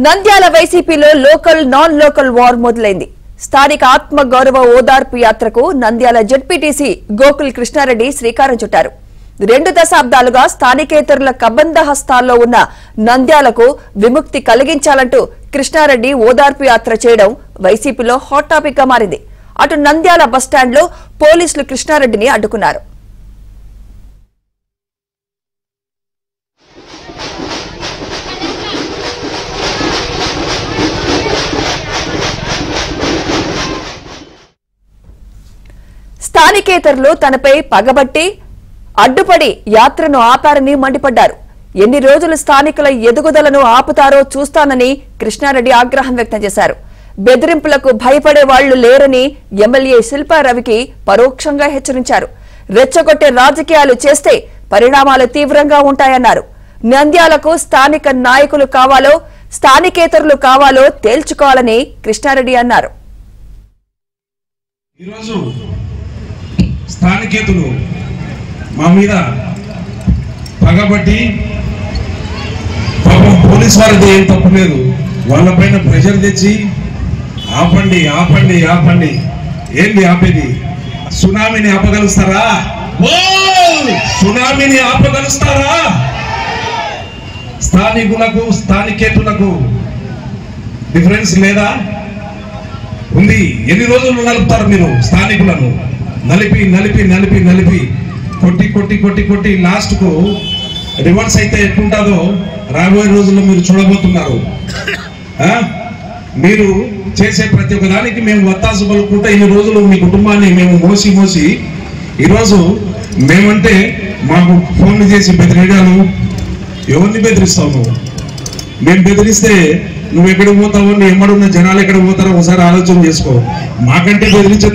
నంద్యాల వైసీపీలో local non local war మొదలైంది. స్థానిక ఆత్మ గౌరవ ఓదార్పు యాత్రకు నంద్యాల జెడ్పీటీసీ గోకుల్ కృష్ణారెడ్డి శ్రీకారం చుట్టారు. 2 దశాబ్దాలుగా స్థానికేతరుల కబంధ హస్తాల్లో ఉన్న నంద్యాలకు విముక్తి కలిగించాలంటూ కృష్ణారెడ్డి ఓదార్పు యాత్ర చేయడం వైసీపీలో హాట్ టాపిక్ గా మారింది. అటు నంద్యాల బస్టాండ్లో పోలీసులు కృష్ణారెడ్డిని అడ్డుకున్నారు. స్థానికేతరులు తనపై పగబట్టి అడ్డుపడి యాత్రను ఆపారని మండిపడ్డారు. ఎన్ని రోజులు స్థానికుల ఎదుగుదలను ఆపుతారో చూస్తానని కృష్ణారెడ్డి ఆగ్రహం వ్యక్తం చేశారు. బెదిరింపులకు భయపడే వాళ్లు లేరని ఎమ్మెల్యే శిల్పారవికి పరోక్షంగా హెచ్చరించారు. రెచ్చగొట్టే రాజకీయాలు చేస్తే పరిణామాలు తీవ్రంగా ఉంటాయన్నారు. నంద్యాలకు స్థానిక నాయకులు కావాలో స్థానికేతరులు కావాలో తేల్చుకోవాలని కృష్ణారెడ్డి అన్నారు. స్థానికేతులు మా మీద పగబట్టి పాపం పోలీసు వారిది ఏం తప్పు లేదు, వాళ్ళపైన ప్రెషర్ తెచ్చి ఆపండి ఆపండి ఆపండి. ఏంది ఆపేది? సునామీని ఆపగలుస్తారా? సునామీని ఆపగలుస్తారా? స్థానికులకు స్థానికేతులకు డిఫరెన్స్ లేదా? ఉంది. ఎన్ని రోజులు నలుపుతారు మీరు స్థానికులను? నలిపి నలిపి నలిపి నలిపి కొట్టి కొట్టి కొట్టి కొట్టి లాస్ట్ కు రివర్స్ అయితే ఎట్లుంటుందో రాబోయే రోజుల్లో మీరు చూడబోతున్నారు. మీరు చేసే ప్రతి ఒక్క దానికి మేము వత్తాసు పలుకుంటే ఇన్ని రోజులు మీ కుటుంబాన్ని మేము మోసి మోసి ఈరోజు మేమంటే మాకు ఫోన్లు చేసి బెదిరేయడాలు. ఎవరిని బెదిరిస్తావు నువ్వు? మేము బెదిరిస్తే నువ్వు ఎక్కడికి పోతావో, నీ ఎమ్మడున్న జనాలు ఎక్కడికి పోతారో ఒకసారి ఆలోచన చేసుకో. మాకంటే బెదిరించే